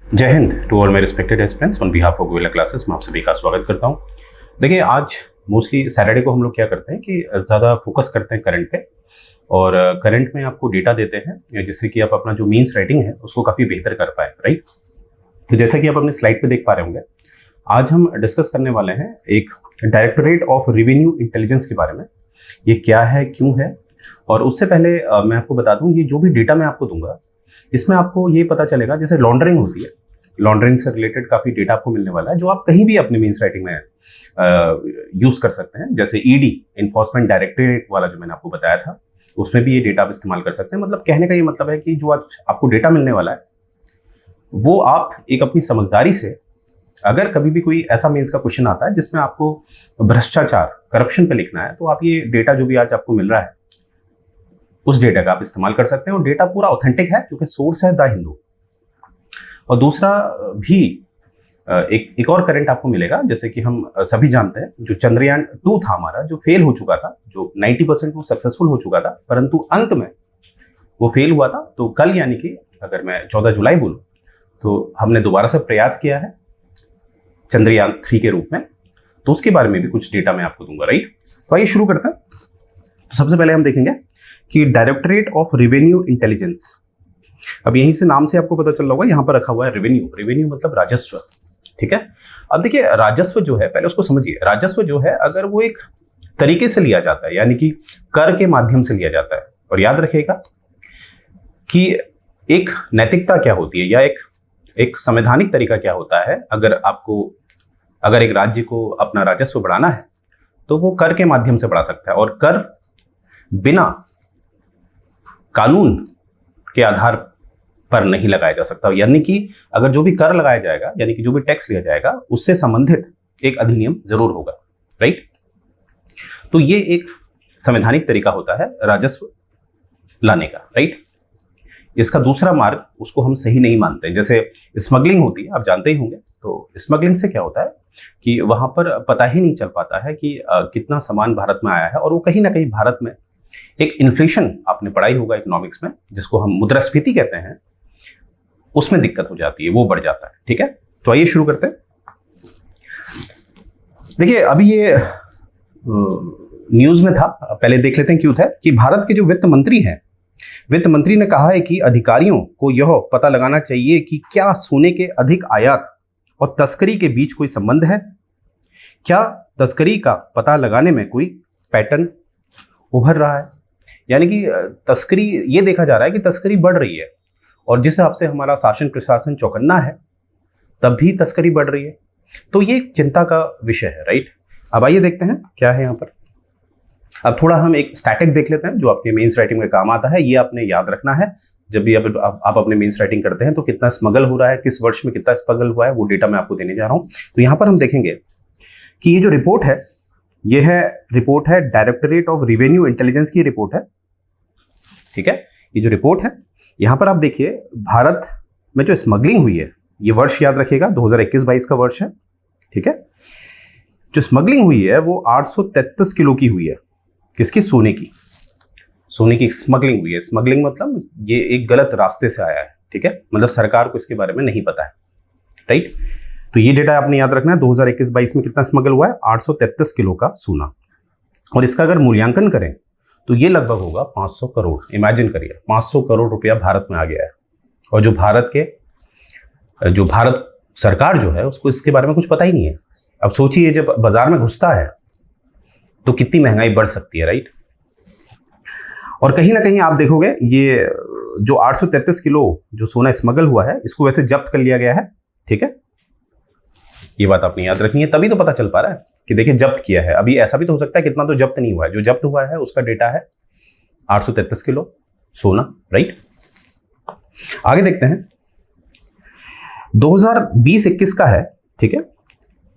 जय हिंद to all my respected aspirants on behalf of gorilla classes. मैं आप सभी का स्वागत करता हूं। देखिए, आज मोस्टली सैटरडे को हम लोग क्या करते हैं कि ज़्यादा फोकस करते हैं करंट पे, और करंट में आपको डेटा देते हैं जिससे कि आप अपना जो मीन्स राइटिंग है उसको काफ़ी बेहतर कर पाए, राइट। तो जैसा कि आप अपने स्लाइड पे देख पा रहे होंगे, आज हम डिस्कस करने वाले हैं एक डायरेक्टरेट ऑफ रेवेन्यू इंटेलिजेंस के बारे में। ये क्या है, क्यों है, और उससे पहले मैं आपको बता दूं, ये जो भी डेटा मैं आपको दूंगा इसमें आपको ये पता चलेगा, जैसे लॉन्ड्रिंग होती है, लॉन्ड्रिंग से रिलेटेड काफ़ी डेटा आपको मिलने वाला है जो आप कहीं भी अपने मीन्स राइटिंग में यूज़ कर सकते हैं। जैसे ईडी, इन्फोर्समेंट डायरेक्टरेट वाला जो मैंने आपको बताया था, उसमें भी ये डेटा आप इस्तेमाल कर सकते हैं। मतलब कहने का ये मतलब है कि जो आज आपको डेटा मिलने वाला है वो आप एक अपनी समझदारी से, अगर कभी भी कोई ऐसा मीन्स का क्वेश्चन आता है जिसमें आपको भ्रष्टाचार, करप्शन पे लिखना है, तो आप ये डेटा जो भी आज आपको मिल रहा है उस डेटा का आप इस्तेमाल कर सकते हैं। और डेटा पूरा ऑथेंटिक है क्योंकि सोर्स है द हिंदू। और दूसरा भी एक और करंट आपको मिलेगा, जैसे कि हम सभी जानते हैं, जो चंद्रयान 2 था हमारा, जो फेल हो चुका था, जो 90% वो सक्सेसफुल हो चुका था, परंतु अंत में वो फेल हुआ था। तो कल, यानी कि अगर मैं 14 जुलाई बोलूँ, तो हमने दोबारा से प्रयास किया है चंद्रयान 3 के रूप में। तो उसके बारे में भी कुछ डेटा मैं आपको दूंगा, राइट। तो आइए शुरू करते हैं। तो सबसे पहले हम देखेंगे कि डायरेक्टरेट ऑफ रेवेन्यू इंटेलिजेंस। अब यहीं से नाम से आपको पता चल रहा होगा, यहाँ पर रखा हुआ है रेवेन्यू। रेवेन्यू मतलब राजस्व, ठीक है। अब देखिए, राजस्व जो है, पहले उसको समझिए। राजस्व जो है, अगर वो एक तरीके से लिया जाता है, यानी कि कर के माध्यम से लिया जाता है, और याद रखिएगा कि एक नैतिकता क्या होती है, या एक संवैधानिक तरीका क्या होता है। अगर एक राज्य को अपना राजस्व बढ़ाना है तो वो कर के माध्यम से बढ़ा सकता है, और कर बिना कानून के आधार पर नहीं लगाया जा सकता। यानी कि अगर जो भी कर लगाया जाएगा, यानी कि जो भी टैक्स लिया जाएगा, उससे संबंधित एक अधिनियम जरूर होगा, राइट। तो ये एक संवैधानिक तरीका होता है राजस्व लाने का, राइट। इसका दूसरा मार्ग, उसको हम सही नहीं मानते। जैसे स्मगलिंग होती है, आप जानते ही होंगे। तो स्मगलिंग से क्या होता है कि वहां पर पता ही नहीं चल पाता है कि कितना सामान भारत में आया है, और वो कहीं ना कहीं भारत में एक इन्फ्लेशन, आपने पढ़ाई होगा इकोनॉमिक्स में, जिसको हम मुद्रास्फीति कहते हैं, उसमें दिक्कत हो जाती है, वो बढ़ जाता है, ठीक है। तो आइए शुरू करते हैं। देखिए, अभी ये न्यूज में था, पहले देख लेते हैं क्यों था। कि भारत के जो वित्त मंत्री हैं, वित्त मंत्री ने कहा है कि अधिकारियों को यह पता लगाना चाहिए कि क्या सोने के अधिक आयात और तस्करी के बीच कोई संबंध है। क्या तस्करी का पता लगाने में कोई पैटर्न उभर रहा है। यानी कि तस्करी, ये देखा जा रहा है कि तस्करी बढ़ रही है, और जिस हिसाब से हमारा शासन प्रशासन चौकन्ना है, तब भी तस्करी बढ़ रही है। तो ये एक चिंता का विषय है, राइट। अब आइए देखते हैं क्या है यहाँ पर। अब थोड़ा हम एक स्टैटिक देख लेते हैं जो आपके मीन्स राइटिंग में काम आता है। ये आपने याद रखना है, जब भी आप अपने मीन्स राइटिंग करते हैं तो कितना स्मगल हो रहा है, किस वर्ष में कितना स्मगल हुआ है, वो डेटा मैं आपको देने जा रहा हूँ। तो यहाँ पर हम देखेंगे कि ये जो रिपोर्ट है, ये रिपोर्ट है डायरेक्टरेट ऑफ रेवेन्यू इंटेलिजेंस की रिपोर्ट है, ठीक है। ये जो रिपोर्ट है, यहाँ पर आप देखिए, भारत में जो स्मगलिंग हुई है, ये वर्ष याद रखिएगा 2021-22 का वर्ष है, ठीक है। जो स्मगलिंग हुई है वो 833 किलो की हुई है। किसकी? सोने की। सोने की स्मगलिंग हुई है। स्मगलिंग मतलब ये एक गलत रास्ते से आया है, ठीक है। मतलब सरकार को इसके बारे में नहीं पता है, राइट। तो ये डेटा आपने याद रखना है। 2021-22 में कितना स्मगल हुआ है? 833 किलो का सोना। और इसका अगर मूल्यांकन करें तो ये लगभग होगा 500 करोड़। इमेजिन करिए, 500 करोड़ रुपया भारत में आ गया है, और जो भारत सरकार जो है उसको इसके बारे में कुछ पता ही नहीं है। अब सोचिए, जब बाजार में घुसता है तो कितनी महंगाई बढ़ सकती है, राइट। और कहीं ना कहीं आप देखोगे, ये जो 833 किलो जो सोना स्मगल हुआ है, इसको वैसे जब्त कर लिया गया है, ठीक है। ये बात आपने याद रखनी है, तभी तो पता चल पा रहा है कि देखिए जब्त किया है। अभी ऐसा भी तो हो सकता है कितना तो जब्त नहीं हुआ है। जो जब्त हुआ है उसका डेटा है 833 किलो सोना, राइट। आगे देखते हैं, 2020-21 का है, ठीक है।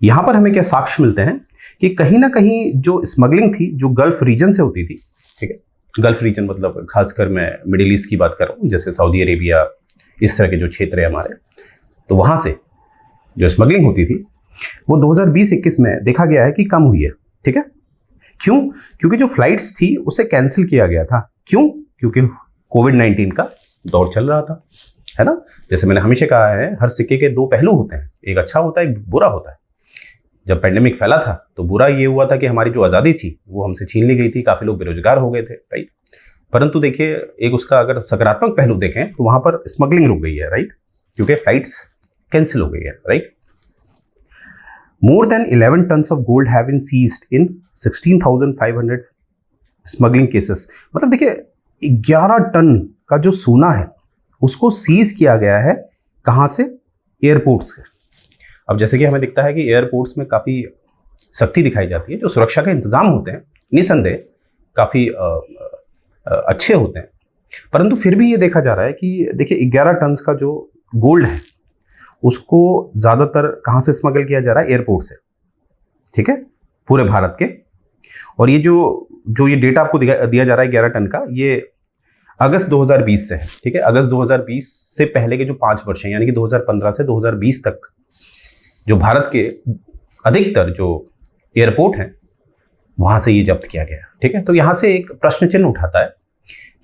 यहां पर हमें क्या साक्ष्य मिलते हैं कि कहीं ना कहीं जो स्मगलिंग थी, जो गल्फ रीजन से होती थी, ठीक है। गल्फ रीजन मतलब खासकर मैं मिडिल ईस्ट की बात कर रहा हूँ, जैसे सऊदी अरेबिया, इस तरह के जो क्षेत्र है हमारे, तो वहां से जो स्मगलिंग होती थी वो 2020-21 में देखा गया है कि कम हुई है, ठीक है। क्यों? क्योंकि जो फ्लाइट्स थी उसे कैंसिल किया गया था। क्यों? क्योंकि कोविड-19 का दौर चल रहा था, है ना। जैसे मैंने हमेशा कहा है, हर सिक्के के दो पहलू होते हैं, एक अच्छा होता है, एक बुरा होता है। जब पैंडेमिक फैला था तो बुरा ये हुआ था कि हमारी जो आज़ादी थी वो हमसे छीन ली गई थी, काफ़ी लोग बेरोजगार हो गए थे, राइट। परंतु देखिए, एक उसका अगर सकारात्मक पहलू देखें तो वहाँ पर स्मगलिंग रुक गई है, राइट, क्योंकि फ्लाइट्स कैंसिल हो गई है, right. More than 11 tons of gold have been seized in 16,500 smuggling cases. मतलब देखिए, 11 टन का जो सोना है उसको सीज किया गया है। कहाँ से? एयरपोर्ट से। अब जैसे कि हमें दिखता है कि एयरपोर्ट्स में काफ़ी सख्ती दिखाई जाती है, जो सुरक्षा के इंतजाम होते हैं निसंदेह काफ़ी अच्छे होते हैं, परंतु फिर भी ये देखा जा रहा है कि देखिए 11 टन का जो गोल्ड है उसको ज़्यादातर कहाँ से स्मगल किया जा रहा है? एयरपोर्ट से, ठीक है, पूरे भारत के। और ये जो ये डेटा आपको दिया जा रहा है 11 टन का, ये अगस्त 2020 से है, ठीक है। अगस्त 2020 से पहले के जो 5 वर्ष हैं, यानी कि 2015 से 2020 तक जो भारत के अधिकतर जो एयरपोर्ट हैं वहाँ से ये जब्त किया गया, ठीक है। तो यहाँ से एक प्रश्न चिन्ह उठाता है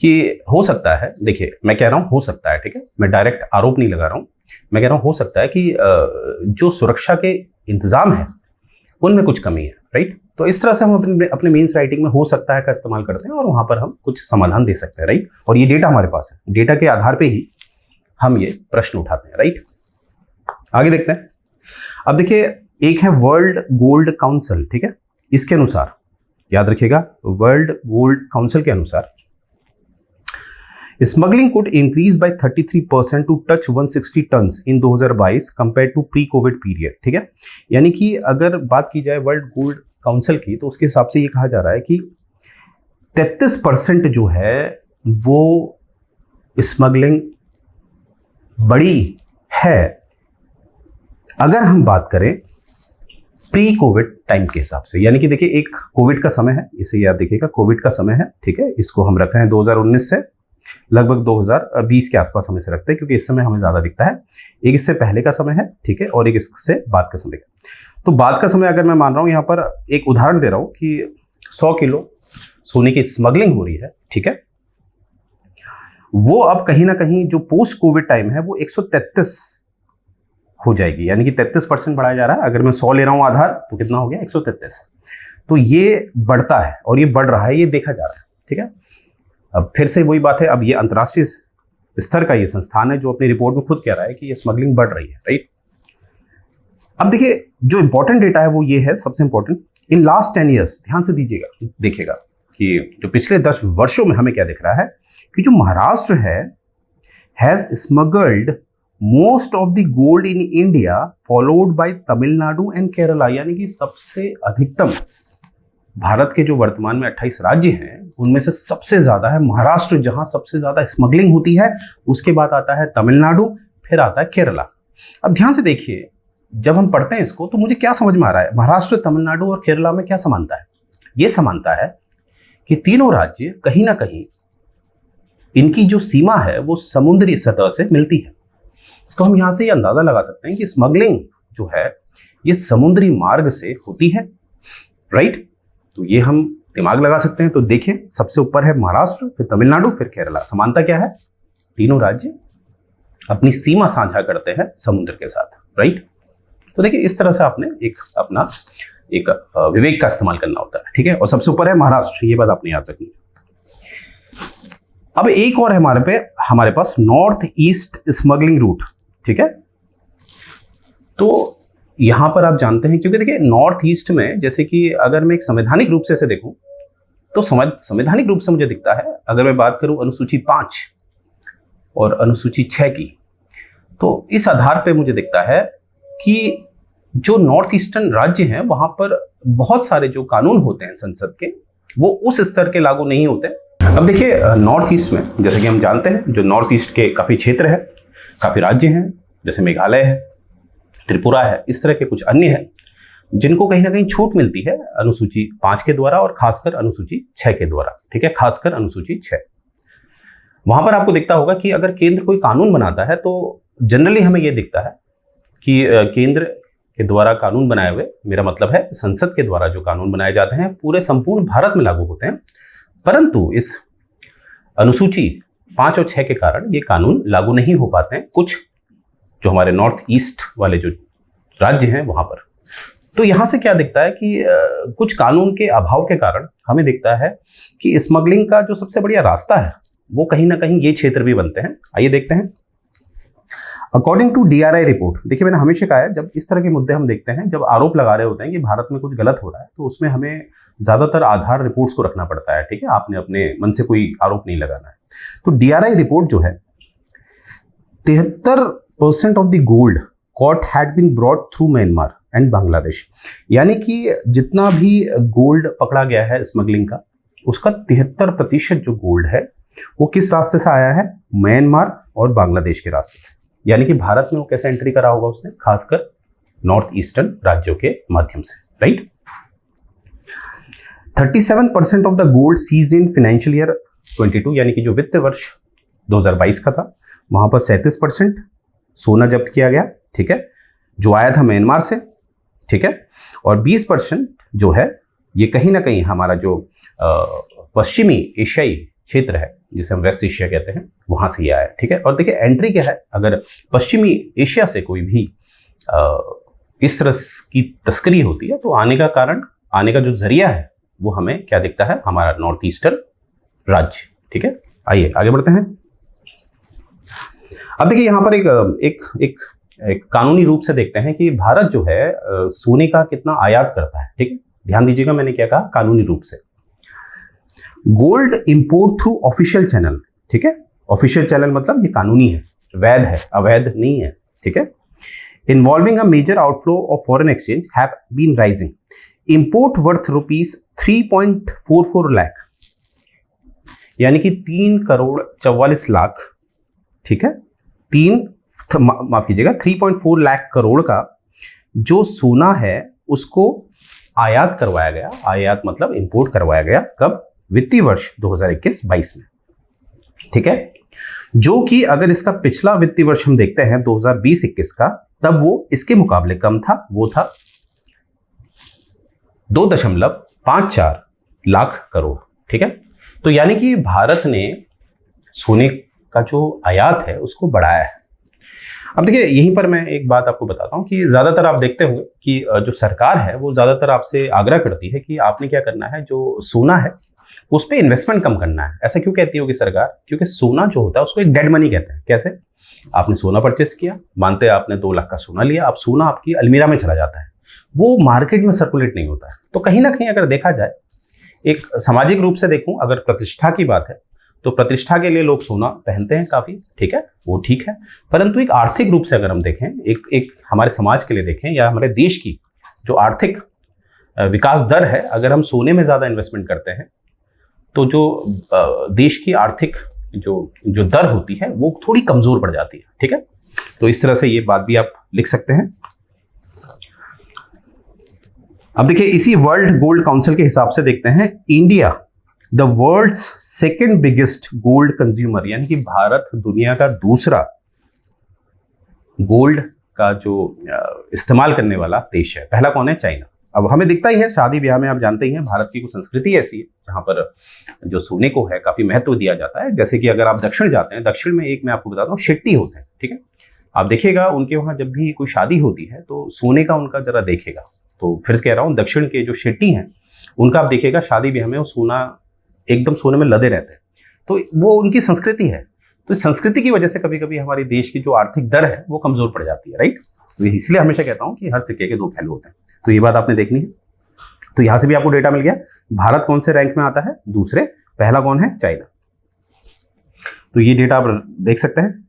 कि हो सकता है, देखिए मैं कह रहा हूँ हो सकता है, ठीक है, मैं डायरेक्ट आरोप नहीं लगा रहा हूँ, मैं कह रहा हूँ हो सकता है कि जो सुरक्षा के इंतजाम है उनमें कुछ कमी है, राइट। तो इस तरह से हम अपने मेंस राइटिंग में हो सकता है का इस्तेमाल करते हैं और वहाँ पर हम कुछ समाधान दे सकते हैं, राइट। और ये डेटा हमारे पास है, डेटा के आधार पे ही हम ये प्रश्न उठाते हैं, राइट। आगे देखते हैं। अब देखिए, एक है वर्ल्ड गोल्ड काउंसिल, ठीक है, इसके अनुसार याद रखिएगा, वर्ल्ड गोल्ड काउंसिल के अनुसार smuggling could increase by 33% to touch 160 tons in 2022 compare to pre covid period, ठीक है। यानी कि अगर बात की जाए वर्ल्ड गोल्ड काउंसिल की, तो उसके हिसाब से ये कहा जा रहा है कि 33% जो है वो स्मगलिंग बड़ी है, अगर हम बात करें प्री कोविड टाइम के हिसाब से। यानी कि देखिए, एक कोविड का समय है, इसे याद देखिएगा, कोविड का समय है, ठीक है, इसको हम रख रहे हैं 2019 से लगभग 2020 के आसपास हम इसे रखते हैं, क्योंकि इस समय हमें ज्यादा दिखता है। एक इससे पहले का समय है, ठीक है, और एक इससे बाद का समय है। तो बाद का समय अगर मैं मान रहा हूं, यहां पर एक उदाहरण दे रहा हूं कि 100 किलो सोने की स्मगलिंग हो रही है, ठीक है, वो अब कहीं ना कहीं जो पोस्ट कोविड टाइम है वो 133 हो जाएगी, यानी कि 33% बढ़ाया जा रहा है। अगर मैं 100 ले रहा हूं आधार, तो कितना हो गया? 133। तो ये बढ़ता है और ये बढ़ रहा है, ये देखा जा रहा है, ठीक है। अब फिर से वही बात है, अब ये अंतर्राष्ट्रीय स्तर का ये संस्थान है जो अपनी रिपोर्ट में खुद कह रहा है कि ये स्मगलिंग बढ़ रही है, राइट। अब देखिए, जो इंपॉर्टेंट डेटा है वो ये है, सबसे इंपॉर्टेंट, इन लास्ट 10 ईयर्स, ध्यान से दीजिएगा, देखिएगा कि जो पिछले 10 वर्षों में हमें क्या दिख रहा है कि जो महाराष्ट्र है has smuggled most of the gold in India followed by Tamil Nadu and Kerala. यानी कि सबसे अधिकतम भारत के जो वर्तमान में 28 राज्य हैं उनमें से सबसे ज्यादा है महाराष्ट्र, जहां सबसे ज्यादा स्मगलिंग होती है। उसके बाद आता है तमिलनाडु, फिर आता है केरला। अब ध्यान से देखिए, जब हम पढ़ते हैं इसको तो मुझे क्या समझ में आ रहा है, महाराष्ट्र, तमिलनाडु और केरला में क्या समानता है? ये समानता है कि तीनों राज्य कहीं ना कहीं इनकी जो सीमा है वो समुद्री सतह से मिलती है। तो हम यहां से ये अंदाजा लगा सकते हैं कि स्मगलिंग जो है ये समुद्री मार्ग से होती है, राइट। तो ये हम दिमाग लगा सकते हैं। तो देखें, सबसे ऊपर है महाराष्ट्र, फिर तमिलनाडु, फिर केरला। समानता क्या है? तीनों राज्य अपनी सीमा साझा करते हैं समुद्र के साथ, राइट। तो देखिए, इस तरह से आपने एक अपना एक विवेक का इस्तेमाल करना होता है, ठीक है। और सबसे ऊपर है महाराष्ट्र, ये बात आपने याद रखनी है। अब एक और है हमारे पास नॉर्थ ईस्ट स्मगलिंग रूट, ठीक है। तो यहां पर आप जानते हैं, क्योंकि देखिए नॉर्थ ईस्ट में, जैसे कि अगर मैं एक संवैधानिक रूप से इसे देखूं तो संवैधानिक रूप से मुझे दिखता है, अगर मैं बात करूं अनुसूची 5 और अनुसूची 6 की, तो इस आधार पे मुझे दिखता है कि जो नॉर्थ ईस्टर्न राज्य हैं वहां पर बहुत सारे जो कानून होते हैं संसद के, वो उस स्तर के लागू नहीं होते। अब देखिए, नॉर्थ ईस्ट में जैसे कि हम जानते हैं, जो नॉर्थ ईस्ट के काफी क्षेत्र है, काफी राज्य हैं, जैसे मेघालय है, त्रिपुरा है, इस तरह के कुछ अन्य हैं जिनको कहीं ना कहीं छूट मिलती है अनुसूची 5 के द्वारा और खासकर अनुसूची 6 के द्वारा, ठीक है, खासकर अनुसूची 6। वहां पर आपको दिखता होगा कि अगर केंद्र कोई कानून बनाता है तो जनरली हमें यह दिखता है कि केंद्र के द्वारा कानून बनाए हुए, मेरा मतलब है संसद के द्वारा जो कानून बनाए जाते हैं पूरे संपूर्ण भारत में लागू होते हैं, परंतु इस अनुसूची 5 और 6 के कारण ये कानून लागू नहीं हो पाते हैं कुछ जो हमारे नॉर्थ ईस्ट वाले जो राज्य हैं वहां पर। तो यहां से क्या दिखता है कि कुछ कानून के अभाव के कारण हमें दिखता है कि स्मगलिंग का जो सबसे बढ़िया रास्ता है वो कहीं ना कहीं ये क्षेत्र भी बनते हैं। आइए देखते हैं। अकॉर्डिंग टू DRI रिपोर्ट, देखिए मैंने हमेशा कहा है जब इस तरह के मुद्दे हम देखते हैं, जब आरोप लगा रहे होते हैं कि भारत में कुछ गलत हो रहा है, तो उसमें हमें ज्यादातर आधार रिपोर्ट्स को रखना पड़ता है। ठीक है, आपने अपने मन से कोई आरोप नहीं लगाना है। तो DRI रिपोर्ट जो है 73% of the gold caught had been brought through Myanmar and Bangladesh, यानी कि जितना भी गोल्ड पकड़ा गया है स्मगलिंग का, उसका 73% जो गोल्ड है वो किस रास्ते से आया है? म्यांमार और बांग्लादेश के रास्ते से। यानी कि भारत में वो कैसे एंट्री करा होगा उसने? खासकर नॉर्थ ईस्टर्न राज्यों के माध्यम से, right. 37% of the gold seized in financial year 22, यानी कि जो वित्त वर्ष 2022 का था, वहां पर 37% सोना जब्त किया गया। ठीक है, जो आया था म्यांमार से। ठीक है, और 20% जो है ये कहीं ना कहीं हमारा जो पश्चिमी एशियाई क्षेत्र है जिसे हम वेस्ट एशिया कहते हैं, वहां से ये आया। ठीक है, और देखिए एंट्री क्या है, अगर पश्चिमी एशिया से कोई भी इस तरह की तस्करी होती है तो आने का कारण, आने का जो जरिया है वो हमें क्या दिखता है? हमारा नॉर्थ ईस्टर्न राज्य। ठीक है, आइए आगे बढ़ते हैं। अब देखिए यहां पर एक कानूनी रूप से देखते हैं कि भारत जो है सोने का कितना आयात करता है। ठीक है, ध्यान दीजिएगा मैंने क्या कहा, कानूनी रूप से। Gold import through official channel. ठीक है, ऑफिशियल चैनल मतलब ये कानूनी है, वैध है, अवैध नहीं है। ठीक है, involving a major outflow of foreign exchange have been rising, import worth ₹3.44 lakh, यानी कि 3,44,00,000। ठीक है, माफ कीजिएगा 3.4 लाख करोड़ का जो सोना है उसको आयात करवाया गया। आयात मतलब इंपोर्ट करवाया गया कब? वित्तीय वर्ष 2021-22 में। ठीक है, जो कि अगर इसका पिछला वित्तीय वर्ष हम देखते हैं 2020-21 का, तब वो इसके मुकाबले कम था। वो था 2.54 लाख करोड़। ठीक है, तो यानी कि भारत ने सोने का जो आयात है उसको बढ़ाया है। अब देखिए यहीं पर मैं एक बात आपको बताता हूं कि ज्यादातर आप देखते होंगे कि जो सरकार है वो ज्यादातर आपसे आग्रह करती है कि आपने क्या करना है, जो सोना है उस पर इन्वेस्टमेंट कम करना है। ऐसा क्यों कहती होगी सरकार? क्योंकि सोना जो होता है उसको एक डेड मनी कहते हैं। कैसे? आपने सोना परचेस किया, मानते हैं आपने 2 लाख का सोना लिया, अब सोना आपकी अलमीरा में चला जाता है, वो मार्केट में सर्कुलेट नहीं होता है। तो कहीं ना कहीं अगर देखा जाए, एक सामाजिक रूप से देखूं, अगर प्रतिष्ठा की बात है तो प्रतिष्ठा के लिए लोग सोना पहनते हैं काफी। ठीक है, वो ठीक है, परंतु एक आर्थिक रूप से अगर हम देखें, एक हमारे समाज के लिए देखें या हमारे देश की जो आर्थिक विकास दर है, अगर हम सोने में ज्यादा इन्वेस्टमेंट करते हैं तो जो देश की आर्थिक जो दर होती है वो थोड़ी कमजोर पड़ जाती है। ठीक है, तो इस तरह से ये बात भी आप लिख सकते हैं। अब देखिए इसी वर्ल्ड गोल्ड काउंसिल के हिसाब से देखते हैं, India the world's second biggest gold consumer, यानी कि भारत दुनिया का दूसरा गोल्ड का जो इस्तेमाल करने वाला देश है। पहला कौन है? चाइना। अब हमें दिखता ही है, शादी ब्याह में आप जानते ही हैं भारत की कुछ संस्कृति ऐसी है जहां पर जो सोने को है काफी महत्व दिया जाता है। जैसे कि अगर आप दक्षिण जाते हैं, दक्षिण में एक मैं आपको बताता हूँ शेट्टी होते हैं। ठीक है, आप देखिएगा उनके वहां जब भी कोई शादी होती है तो सोने का उनका जरा देखेगा। तो फिर कह रहा हूँ दक्षिण के जो शेट्टी हैं उनका आप देखिएगा शादी ब्याह में वो सोना एकदम सोने में लदे रहते हैं। तो वो उनकी संस्कृति है। तो इस संस्कृति की वजह से कभी कभी हमारे देश की जो आर्थिक दर है वो कमजोर पड़ जाती है। राइट, तो इसलिए हमेशा कहता हूँ कि हर सिक्के के 2 पहलू होते हैं। तो ये बात आपने देखनी है। तो यहां से भी आपको डेटा मिल गया, भारत कौन से रैंक में आता है? दूसरे। पहला कौन है? चाइना। तो ये डेटा आप देख सकते हैं।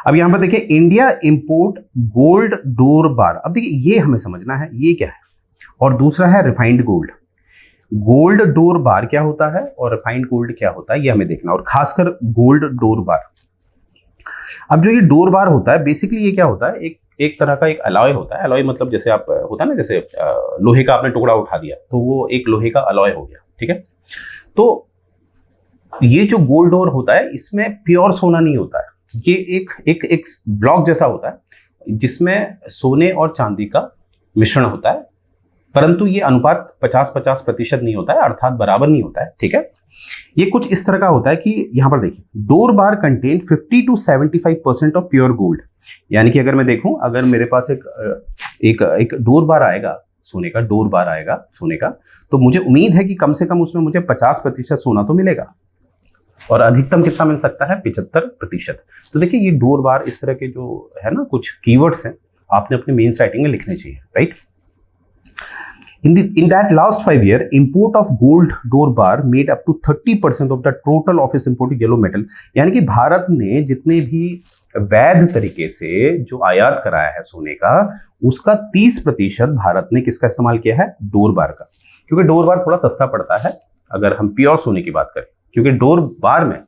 अब यहां पर देखिए इंडिया इंपोर्ट गोल्ड डोर बार। अब देखिए ये हमें समझना है ये क्या है, और दूसरा है रिफाइंड गोल्ड। गोल्ड डोर बार क्या होता है और रिफाइंड गोल्ड क्या होता है ये हमें देखना, और खासकर गोल्ड डोर बार। अब जो ये डोर बार होता है बेसिकली ये क्या होता है, एक तरह का एक अलॉय होता है। अलॉय मतलब जैसे आप होता है ना, जैसे लोहे का आपने टुकड़ा उठा दिया तो वो एक लोहे का अलॉय हो गया। ठीक है, तो ये जो गोल्ड डोर होता है इसमें प्योर सोना नहीं होता है, ये एक ब्लॉक जैसा होता है जिसमें सोने और चांदी का मिश्रण होता है, परंतु ये अनुपात 50-50% नहीं होता है, अर्थात बराबर नहीं होता है। ठीक है, ये कुछ इस तरह का होता है कि यहां पर देखिए, door bar contain 50 to 75% of pure gold. यानी कि अगर मैं देखूं, अगर मेरे पास एक डोर बार आएगा सोने का, डोर बार आएगा सोने का, तो मुझे उम्मीद है कि कम से कम उसमें मुझे 50% सोना तो मिलेगा, और अधिकतम कितना मिल सकता है, 75%। तो देखिए ये डोर बार, इस तरह के जो है ना कुछ कीवर्ड्स हैं, आपने अपने मेंस राइटिंग में लिखने चाहिए, right. In that last 5 years, import of gold door bar made up to 30% of the total of its imported yellow metal। यानी कि भारत ने जितने भी वैध तरीके से जो आयात कराया है सोने का, उसका 30% भारत ने किसका इस्तेमाल किया है, डोर बार का। क्योंकि डोर बार थोड़ा सस्ता पड़ता है अगर हम प्योर सोने की बात करें, क्योंकि डोर बार में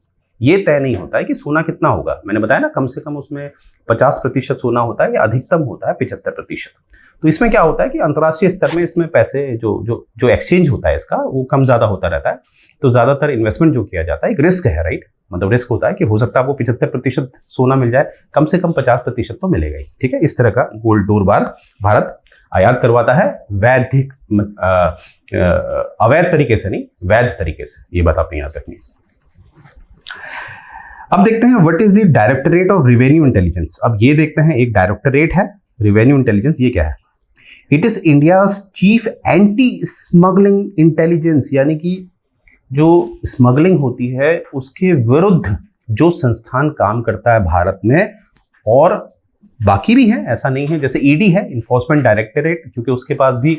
ये तय नहीं होता है कि सोना कितना होगा। मैंने बताया ना, कम से कम उसमें 50% सोना होता है या अधिकतम होता है 75%। तो इसमें क्या होता है कि अंतर्राष्ट्रीय स्तर में इसमें पैसे जो एक्सचेंज होता है इसका, वो कम ज्यादा होता रहता है। तो ज्यादातर इन्वेस्टमेंट जो किया जाता है एक रिस्क है, राइट। मतलब रिस्क होता है कि हो सकता है आपको 75% सोना मिल जाए, कम से कम 50% तो मिलेगा ही, ठीक है। इस तरह का गोल्ड डोर बार भारत आयात करवाता है, अवैध तरीके से नहीं, वैध तरीके से। ये बात आपने याद रखनी है। अब देखते हैं what is the directorate of revenue intelligence. अब ये देखते हैं, एक डायरेक्टरेट है रेवेन्यू इंटेलिजेंस, ये क्या है, it is India's chief anti smuggling intelligence. यानी कि जो स्मगलिंग होती है उसके विरुद्ध जो संस्थान काम करता है भारत में, और बाकी भी है, ऐसा नहीं है। जैसे ईडी है, इन्फोर्समेंट डायरेक्टरेट, क्योंकि उसके पास भी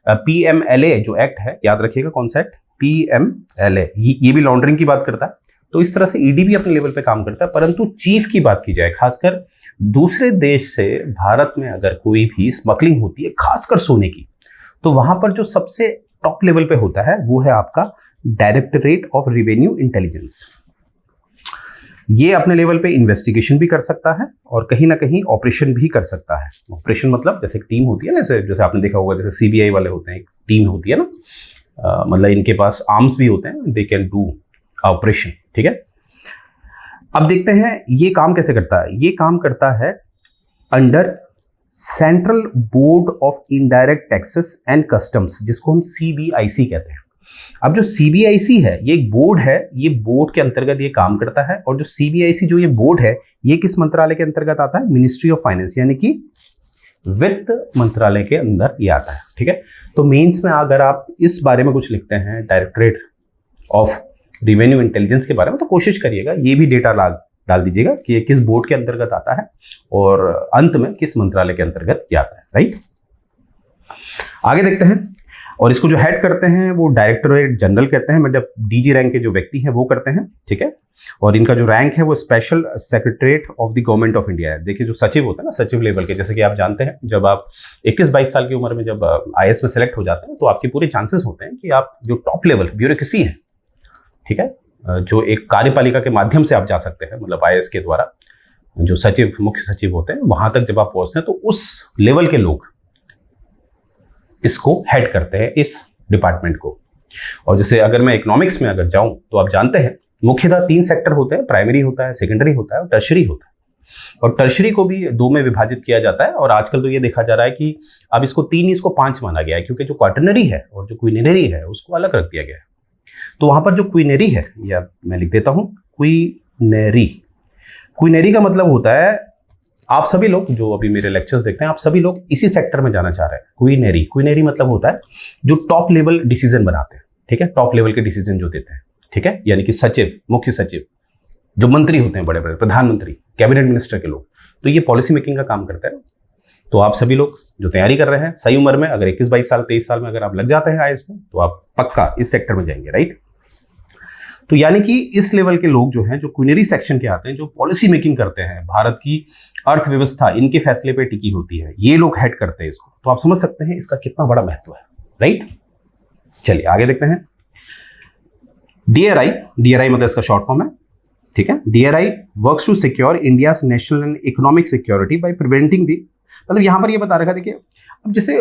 पीएमएलए जो एक्ट है, याद रखिएगा कौन सा एक्ट, पीएमएलए, ये भी लॉन्ड्रिंग की बात करता है। तो इस तरह से ईडी भी अपने लेवल पे काम करता है। परंतु चीफ की बात की जाए, खासकर दूसरे देश से भारत में अगर कोई भी स्मगलिंग होती है, खासकर सोने की, तो वहां पर जो सबसे टॉप लेवल पे होता है वो है आपका डायरेक्टरेट ऑफ रेवेन्यू इंटेलिजेंस। ये अपने लेवल पे इन्वेस्टिगेशन भी कर सकता है और कहीं ना कहीं ऑपरेशन भी कर सकता है। ऑपरेशन मतलब जैसे एक टीम होती है ना, जैसे आपने देखा होगा, जैसे सीबीआई वाले होते हैं, एक टीम होती है ना, मतलब इनके पास आर्म्स भी होते हैं, दे कैन डू ऑपरेशन, ठीक है। अब देखते हैं ये काम कैसे करता है। ये काम करता है under central board of indirect taxes and customs, जिसको हम सीबीआईसी कहते हैं। अब जो सीबीआईसी है ये एक बोर्ड है, ये बोर्ड के अंतर्गत ये काम करता है। और जो सीबीआईसी जो ये बोर्ड है, ये किस मंत्रालय के अंतर्गत आता है, मिनिस्ट्री ऑफ फाइनेंस, यानी कि वित्त मंत्रालय के अंदर ये आता है, ठीक है। तो मेंस में अगर आप इस बारे में कुछ लिखते हैं, डायरेक्टरेट ऑफ रेवेन्यू इंटेलिजेंस के बारे में, तो कोशिश करिएगा ये भी डेटा डाल दीजिएगा कि ये किस बोर्ड के अंतर्गत आता है और अंत में किस मंत्रालय के अंतर्गत ये आता है, राइट। आगे देखते हैं, और इसको जो हेड करते हैं वो डायरेक्टरेट जनरल कहते हैं, मतलब डीजी रैंक के जो व्यक्ति हैं वो करते हैं, ठीक है। और इनका जो रैंक है वो special secretariat of the government of India है। देखिए जो सचिव होता है ना, सचिव लेवल के, जैसे कि आप जानते हैं जब आप 21-22 साल की उम्र में जब आईएएस में सेलेक्ट हो जाते हैं, तो आपके पूरे चांसेस होते हैं कि आप जो टॉप लेवल ब्यूरोक्रेसी है, ठीक है, जो एक कार्यपालिका के माध्यम से आप जा सकते हैं, मतलब आईएएस के द्वारा जो सचिव, मुख्य सचिव होते हैं, वहां तक जब आप पहुंचते हैं तो उस लेवल के लोग इसको हेड करते हैं, इस डिपार्टमेंट को। और जैसे अगर मैं इकोनॉमिक्स में अगर जाऊं तो आप जानते हैं मुख्यतः 3 सेक्टर होते हैं, प्राइमरी होता है, सेकेंडरी होता है और टर्शरी होता है। और टर्शरी को भी 2 में विभाजित किया जाता है। और आजकल तो ये देखा जा रहा है कि अब इसको 3 इसको 5 माना गया है, क्योंकि जो क्वाटरनरी है और जो क्वीनरी है उसको अलग रख दिया गया है। तो वहां पर जो क्वीनरी है, या मैं लिख देता हूं क्वीनरी। क्वीनरी का मतलब होता है, आप सभी लोग जो अभी मेरे लेक्चर्स देख रहे हैं, आप सभी लोग इसी सेक्टर में जाना चाह रहे हैं। क्वीनरी, क्वीनरी मतलब होता है जो टॉप लेवल डिसीजन बनाते हैं, ठीक है, टॉप लेवल के डिसीजन जो देते हैं, ठीक है। यानी कि सचिव, मुख्य सचिव, जो मंत्री होते हैं, बड़े बड़े प्रधानमंत्री, कैबिनेट मिनिस्टर के लोग, तो ये पॉलिसी मेकिंग का काम करते हैं। तो आप सभी लोग जो तैयारी कर रहे हैं सही उम्र में, अगर 21-22 साल 23 साल में अगर आप लग जाते हैं आईएएस में, तो आप पक्का इस सेक्टर में जाएंगे, राइट। तो यानी कि इस लेवल के लोग जो हैं, जो क्वीनरी सेक्शन के आते हैं, जो पॉलिसी मेकिंग करते हैं, भारत की अर्थव्यवस्था इनके फैसले पे टिकी होती है, ये लोग हेड करते हैं इसको। तो आप समझ सकते हैं इसका कितना बड़ा महत्व है, राइट। चलिए आगे देखते हैं। डीआरआई, डीआरआई मतलब इसका शॉर्ट फॉर्म है, ठीक है। DRI works to secure India's national and economic security by preventing the, मतलब यहां पर ये बता रखा, देखिए अब जैसे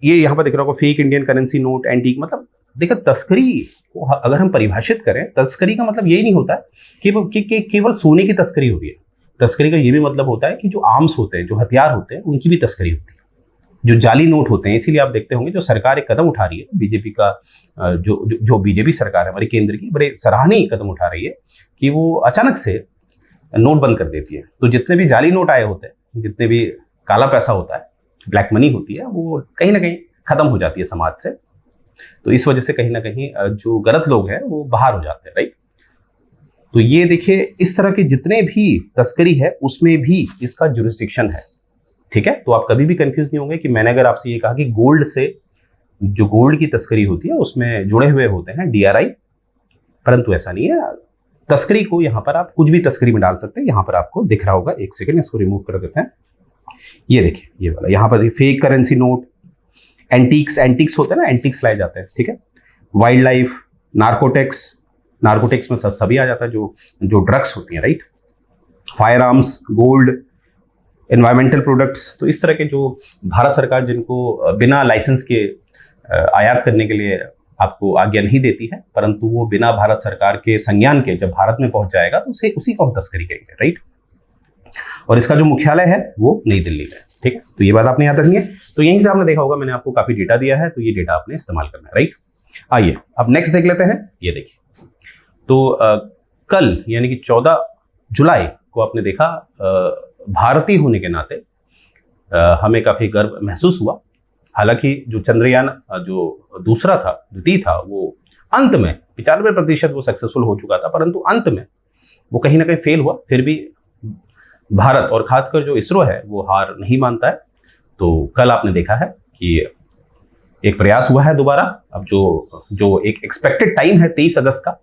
ये यहां पर दिख रहा होगा fake Indian currency note, antique, मतलब देखो तस्करी को अगर हम परिभाषित करें, तस्करी का मतलब यही नहीं होता है कि केवल सोने की तस्करी हो रही है। तस्करी का ये भी मतलब होता है कि जो आर्म्स होते हैं, जो हथियार होते हैं, उनकी भी तस्करी होती है, जो जाली नोट होते हैं, इसीलिए आप देखते होंगे जो सरकार एक कदम उठा रही है बीजेपी का, जो बीजेपी सरकार है हमारी केंद्र की, बड़े सराहनीय कदम उठा रही है कि वो अचानक से नोट बंद कर देती है। तो जितने भी जाली नोट आए होते हैं, जितने भी काला पैसा होता है, ब्लैक मनी होती है, वो कहीं ना कहीं खत्म हो जाती है समाज से। तो इस वजह से कहीं ना कहीं जो गलत लोग हैं वो बाहर हो जाते हैं, राइट। तो ये देखिए, इस तरह के जितने भी तस्करी है उसमें भी इसका जुरिस्डिक्शन है, ठीक है। तो आप कभी भी कंफ्यूज नहीं होंगे कि मैंने अगर आपसे ये कहा कि गोल्ड से, जो गोल्ड की तस्करी होती है उसमें जुड़े हुए होते हैं DRI, परंतु ऐसा नहीं है। तस्करी को यहाँ पर आप कुछ भी तस्करी में डाल सकते हैं। यहाँ पर आपको दिख रहा होगा, एक सेकेंड इसको रिमूव कर देते हैं। ये देखिए, ये वाला यहाँ पर फेक करेंसी नोट, एंटीक्स होते हैं ना, एंटीक्स लाए जाते हैं, ठीक है। वाइल्ड लाइफ, नार्कोटिक्स में सभी आ जाता है, जो ड्रग्स होती हैं, right. Fire arms, gold, environmental products. तो इस तरह के जो भारत सरकार जिनको बिना लाइसेंस के आयात करने के लिए आपको आज्ञा नहीं देती है, परंतु वो बिना भारत सरकार के संज्ञान के जब भारत में पहुंच जाएगा तो उसी को हम तस्करी करेंगे, राइट। और इसका जो मुख्यालय है वो नई दिल्ली में, ठीक है। तो ये बात आपने याद रखनी है। तो यहीं से आपने देखा होगा, मैंने आपको काफी डेटा दिया है, तो ये डेटा आपने इस्तेमाल करना है, राइट। आइए अब नेक्स्ट देख लेते हैं। ये देखिए, तो कल यानी कि 14 जुलाई को आपने देखा, भारतीय होने के नाते हमें काफी गर्व महसूस हुआ। हालांकि जो चंद्रयान जो दूसरा था, द्वितीय था, वो अंत में 95% वो सक्सेसफुल हो चुका था, परंतु अंत में वो कहीं ना कहीं फेल हुआ। फिर भी भारत और खासकर जो इसरो है वो हार नहीं मानता है। तो कल आपने देखा है कि एक प्रयास हुआ है दोबारा। अब जो एक एक्सपेक्टेड टाइम है 23 अगस्त का,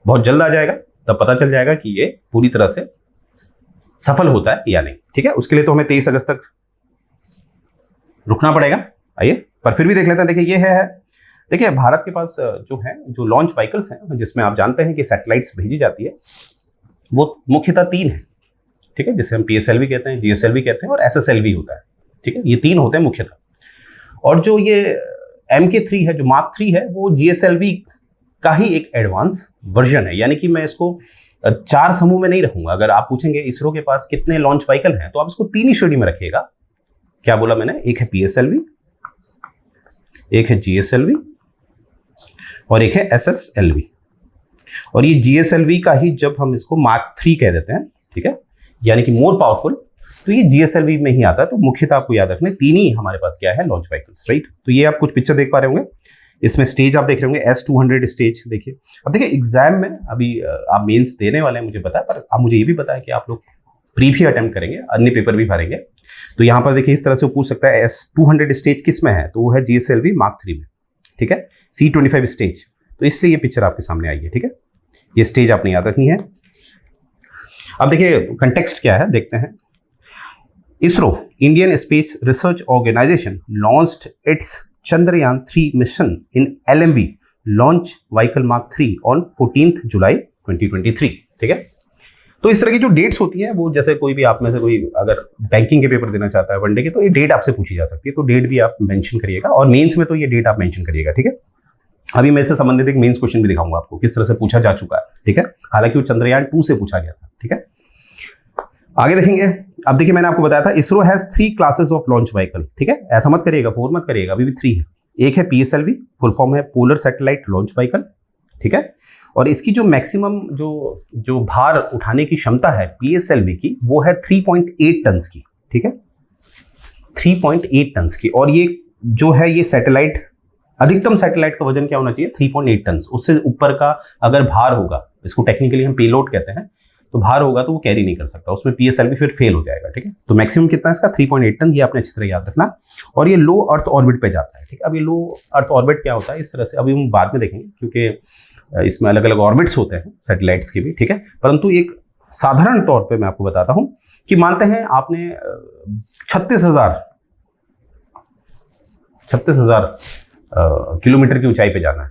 बहुत जल्द आ जाएगा, तब पता चल जाएगा कि ये पूरी तरह से सफल होता है या नहीं, ठीक है। उसके लिए तो हमें 23 अगस्त तक रुकना पड़ेगा। आइए, पर फिर भी देख लेते हैं। देखिए, ये है, देखिए भारत के पास जो लॉन्च व्हीकल्स हैं, जिसमें आप जानते हैं कि सैटेलाइट्स भेजी जाती है, वो मुख्यतः 3 है, ठीक है, जिसे हम PSLV कहते हैं, GSLV कहते हैं और SSLV होता है, ठीक है। ये 3 होते हैं मुख्यतः। और जो ये MK3 है, जो मार्क 3 है, वो GSLV का ही एक एडवांस वर्जन है। यानी कि मैं इसको 4 समूह में नहीं रखूंगा। अगर आप पूछेंगे इसरो के पास कितने लॉन्च व्हीकल हैं, तो आप इसको 3 ही श्रेणी में रखिएगा। क्या बोला मैंने? एक है PSLV, एक है GSLV और एक है SSLV। और ये GSLV का ही जब हम इसको मार्क 3 कह देते हैं, ठीक है, यानी कि मोर पावरफुल, तो ये GSLV में ही आता है। तो मुख्यतः आपको याद रखना 3 ही हमारे पास क्या है, लॉन्च व्हीकल्स, राइट। तो ये आप कुछ पिक्चर देख पा रहे होंगे, इसमें स्टेज आप देख रहे होंगे, S200 स्टेज। देखिए, अब देखिए एग्जाम में अभी आप मेंस देने वाले हैं, मुझे पता है, पर आप मुझे ये भी पता है कि आप लोग प्री भी अटेम्प्ट करेंगे, अन्य पेपर भी भरेंगे। तो यहाँ पर देखिए, इस तरह से वो पूछ सकता है S200 स्टेज किस में है, तो वो है GSLV मार्क 3 में, ठीक है। C25 स्टेज, तो इसलिए ये पिक्चर आपके सामने आई है, ठीक है। ये स्टेज आपने याद रखनी है। अब देखिए कंटेक्स्ट क्या है, देखते हैं। ISRO, Indian space research organisation, launched its Chandrayaan 3 mission in LMV launch vehicle Mark 3 on 14th July 2023, ठीक है। तो इस तरह की जो डेट्स होती हैं, वो जैसे कोई भी आप में से कोई अगर बैंकिंग के पेपर देना चाहता है वनडे के, तो ये डेट आपसे पूछी जा सकती है। तो डेट भी आप मेंशन करिएगा, और मेंस में तो ये डेट आप मेंशन करिएगा, ठीक है। अभी मैं इससे संबंधित एक मेंस क्वेश्चन भी दिखाऊंगा आपको, किस तरह से पूछा जा चुका है, ठीक है। हालांकि वो चंद्रयान 2 से पूछा गया था, ठीक है। आगे देखेंगे। अब देखिए, मैंने आपको बताया था ISRO has 3 classes of launch vehicle, ठीक है। ऐसा मत करिएगा, 4 मत करिएगा, अभी भी 3 है। एक है PSLV, फुल फॉर्म है पोलर सैटेलाइट लॉन्च व्हीकल, ठीक है। और इसकी जो मैक्सिमम जो भार उठाने की क्षमता है PSLV की, वो है 3.8 टन की, ठीक है, 3.8 टन की। और ये जो है, ये सैटेलाइट, अधिकतम सैटेलाइट का वजन क्या होना चाहिए, 3.8 टन। उससे ऊपर का अगर भार होगा, इसको टेक्निकली हम पेलोड कहते हैं, तो भार होगा तो वो कैरी नहीं कर सकता, उसमें PSLV फिर फेल हो जाएगा, ठीक है। तो मैक्सिमम कितना है इसका, 3.8 टन, ये आपने अच्छी तरह याद रखना। और ये लो अर्थ ऑर्बिट पे जाता है, ठीक है। अब ये लो अर्थ ऑर्बिट क्या होता है, इस तरह से अभी हम बाद में देखेंगे, क्योंकि इसमें अलग अलग ऑर्बिट्स होते हैं सैटेलाइट्स के भी, ठीक है। परंतु एक साधारण तौर पर मैं आपको बताता हूं कि मानते हैं आपने 36,000 किलोमीटर की ऊंचाई पे जाना है,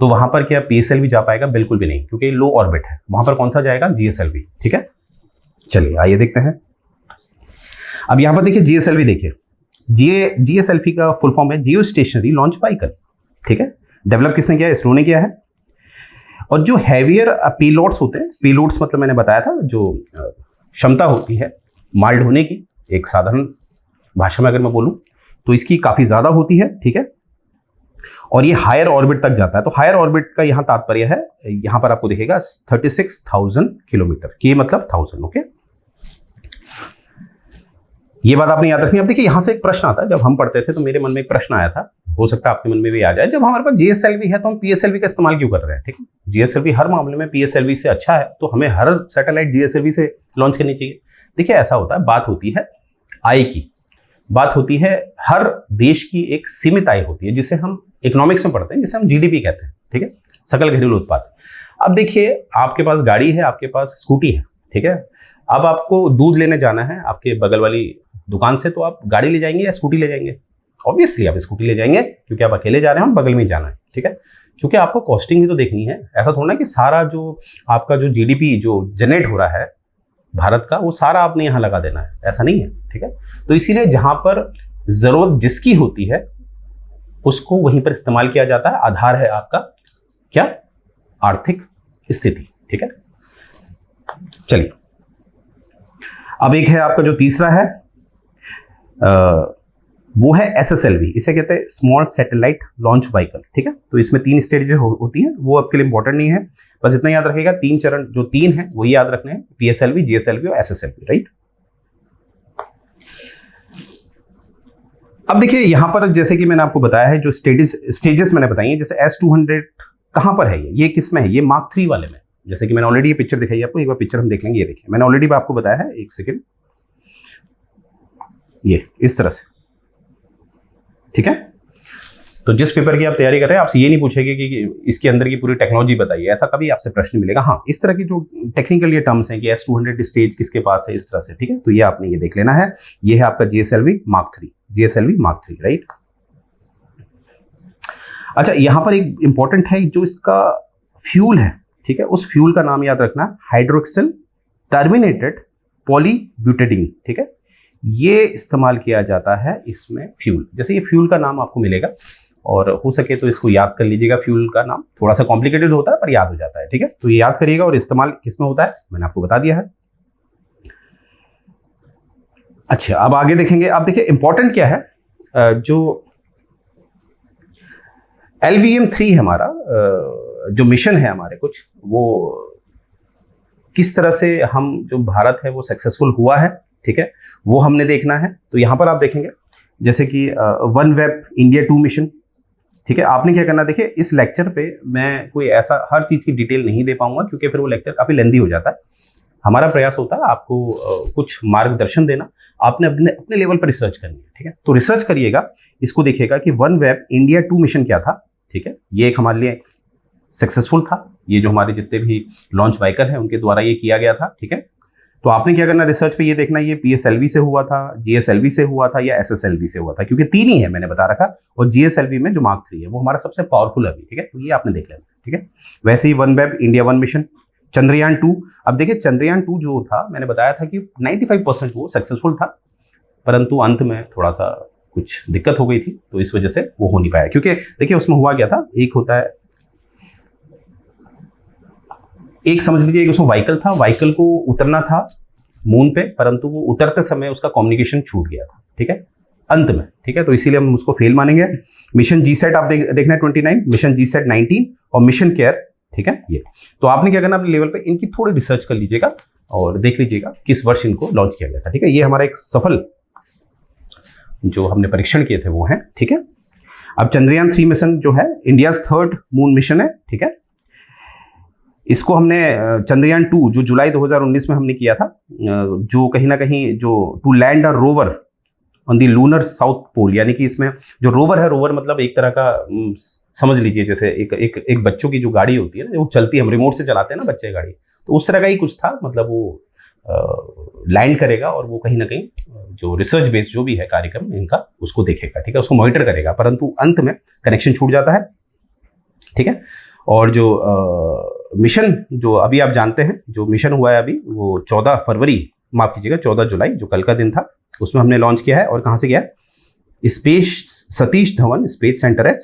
तो वहां पर क्या PSLV जा पाएगा? बिल्कुल भी नहीं, क्योंकि लो ऑर्बिट है। वहां पर कौन सा जाएगा? GSLV, ठीक है। चलिए आइए देखते हैं। अब यहां पर देखिए GSLV, देखिए GSLV का फुल फॉर्म है जियो स्टेशनरी लॉन्च व्हीकल, ठीक है। डेवलप किसने किया? इसरो ने किया है। और जो हैवियर पेलोड्स होते हैं, पेलोड्स मतलब मैंने बताया था, जो क्षमता होती है माल ढोने की, एक साधारण भाषा में अगर मैं बोलूं, तो इसकी काफ़ी ज़्यादा होती है, ठीक है, और ये हायर ऑर्बिट तक जाता है। तो हायर ऑर्बिट का यहाँ तात्पर्य है, यहाँ पर आपको दिखेगा 36,000 किलोमीटर, के मतलब 1000, ओके। ये बात आपने याद रखनी है। अब देखिए यहाँ से एक प्रश्न आता है, जब हम पढ़ते थे तो मेरे मन में एक प्रश्न आया था, हो सकता है आपके मन में भी आ जाए, जब हमारे पास जीएसएलवी है तो हम पीएसएलवी का इस्तेमाल क्यों कर रहे हैं, ठीक है। जीएसएलवी हर मामले में पीएसएलवी से अच्छा है, तो हमें हर सैटेलाइट जीएसएलवी से लॉन्च करनी चाहिए। देखिए ऐसा होता है, बात होती है आय की, बात होती है हर देश की एक सीमित आय होती है, जिसे हम इकोनॉमिक्स में पढ़ते हैं, जिसे हम जीडीपी कहते हैं, ठीक है, सकल घरेलू उत्पाद। अब देखिए आपके पास गाड़ी है, आपके पास स्कूटी है, ठीक है, अब आपको दूध लेने जाना है आपके बगल वाली दुकान से, तो आप गाड़ी ले जाएंगे या स्कूटी ले जाएंगे? ऑब्वियसली आप स्कूटी ले जाएंगे, क्योंकि आप अकेले जा रहे हैं, बगल में ही जाना है, ठीक है, क्योंकि आपको कॉस्टिंग भी तो देखनी है। ऐसा थोड़ा ना कि सारा जो आपका जो जीडीपी जो जनरेट हो रहा है भारत का, वो सारा आपने यहाँ लगा देना है, ऐसा नहीं है, ठीक है। तो इसीलिए जहां पर जरूरत जिसकी होती है उसको वहीं पर इस्तेमाल किया जाता है। आधार है आपका क्या? आर्थिक स्थिति, ठीक है। चलिए अब एक है आपका जो तीसरा है, वो है एसएसएलवी, इसे कहते हैं स्मॉल सैटेलाइट लॉन्च व्हीकल, ठीक है। तो इसमें 3 स्टेज होती हैं, वो आपके लिए इंपॉर्टेंट नहीं है, बस इतना याद रखिएगा, 3 चरण जो 3 है वही याद रखने हैं, पीएसएलवी, जीएसएलवी और एसएसएलवी, राइट। अब देखिए यहां पर जैसे कि मैंने आपको बताया है, जो स्टेजेस मैंने बताई हैं, जैसे S200 कहां पर है, ये किस में है, ये मार्क 3 वाले में। जैसे कि मैंने ऑलरेडी ये पिक्चर दिखाई आपको, एक बार पिक्चर हम देख लेंगे। ये देखिए मैंने ऑलरेडी आपको बताया है, एक सेकेंड, ये इस तरह से, ठीक है। तो जिस पेपर की आप तैयारी कर रहे हैं, आपसे ये नहीं पूछेंगे कि इसके अंदर की पूरी टेक्नोलॉजी बताइए, ऐसा कभी आपसे प्रश्न मिलेगा। हाँ, इस तरह की जो टेक्निकल ये टर्म्स हैं कि S200 स्टेज किसके पास है, इस तरह से, ठीक है, तो ये आपने ये देख लेना है। ये है आपका GSLV mark 3, GSLV mark 3, right. अच्छा, यहां पर एक इंपॉर्टेंट है, जो इसका फ्यूल है, ठीक है, उस फ्यूल का नाम याद रखना, हाइड्रोक्सिल टर्मिनेटेड पॉलीब्यूटेडीन, ठीक है, ये इस्तेमाल किया जाता है इसमें फ्यूल। जैसे ये फ्यूल का नाम आपको मिलेगा, और हो सके तो इसको याद कर लीजिएगा। फ्यूल का नाम थोड़ा सा कॉम्प्लिकेटेड होता है पर याद हो जाता है, ठीक है, तो ये याद करिएगा। और इस्तेमाल किसमें होता है मैंने आपको बता दिया है। अच्छा, अब आगे देखेंगे। अब देखिए इंपॉर्टेंट क्या है, जो LVM-3 हमारा जो मिशन है हमारे कुछ, वो किस तरह से हम जो भारत है वो सक्सेसफुल हुआ है, ठीक है, वो हमने देखना है। तो यहां पर आप देखेंगे जैसे कि OneWeb India 2 मिशन, ठीक है। आपने क्या करना, देखिए इस लेक्चर पे मैं कोई ऐसा हर चीज की डिटेल नहीं दे पाऊंगा, क्योंकि फिर वो लेक्चर काफी लेंदी हो जाता है। हमारा प्रयास होता है आपको कुछ मार्गदर्शन देना, आपने अपने लेवल पर रिसर्च करनी है, ठीक है। तो रिसर्च करिएगा, इसको देखिएगा कि OneWeb India 2 मिशन क्या था, ठीक है, ये एक हमारे लिए सक्सेसफुल था। ये जो हमारे जितने भी लॉन्च व्हीकल हैं उनके द्वारा ये किया गया था, ठीक है। तो आपने क्या करना, रिसर्च पे ये देखना ये पीएसएलवी से हुआ था, जीएसएलवी से हुआ था या एसएसएलवी से हुआ था, क्योंकि 3 ही है मैंने बता रखा। और जीएसएलवी में जो मार्क 3 है वो हमारा सबसे पावरफुल है अभी, ठीक है, तो ये आपने देख लेना, ठीक है। वैसे ही OneWeb India 1 मिशन, चंद्रयान 2। अब देखिए चंद्रयान 2 जो था, मैंने बताया था कि 95% वो सक्सेसफुल था, परंतु अंत में थोड़ा सा कुछ दिक्कत हो गई थी, तो इस वजह से वो हो नहीं पाया। क्योंकि देखिए उसमें हुआ क्या था, एक होता है, एक समझ लीजिए एक उसमें व्हीकल था, व्हीकल को उतरना था मून पे, परंतु वो उतरते समय उसका कम्युनिकेशन छूट गया था, ठीक है, अंत में, ठीक है, तो इसीलिए हम उसको फेल मानेंगे। मिशन जीसैट आप देखना है 29, मिशन जीसैट 19 और मिशन केयर, ठीक है। ये तो आपने क्या करना, अपने लेवल पे इनकी थोड़ी रिसर्च कर लीजिएगा और देख लीजिएगा किस वर्ष इनको लॉन्च किया गया था, ठीक है। ये हमारा एक सफल जो हमने परीक्षण किए थे वो है, ठीक है। अब चंद्रयान 3 मिशन जो है इंडिया 3rd मून मिशन है, ठीक है। इसको हमने चंद्रयान 2 जो जुलाई 2019 में हमने किया था, जो कहीं ना कहीं जो to land a rover on the lunar south pole, यानी कि इसमें जो रोवर है, रोवर मतलब एक तरह का समझ लीजिए जैसे एक बच्चों की जो गाड़ी होती है ना, वो चलती है, हम रिमोट से चलाते हैं ना बच्चे गाड़ी, तो उस तरह का ही कुछ था। मतलब वो लैंड करेगा और वो कहीं ना कहीं जो रिसर्च बेस्ड जो भी है कार्यक्रम इनका उसको देखेगा, ठीक है, उसको मॉनिटर करेगा, परंतु अंत में कनेक्शन छूट जाता है, ठीक है। और जो मिशन जो अभी आप जानते हैं, जो मिशन हुआ है अभी वो 14 फरवरी, माफ कीजिएगा 14 जुलाई, जो कल का दिन था, उसमें हमने लॉन्च किया है। और कहाँ से किया है, space Satish Dhawan space centre है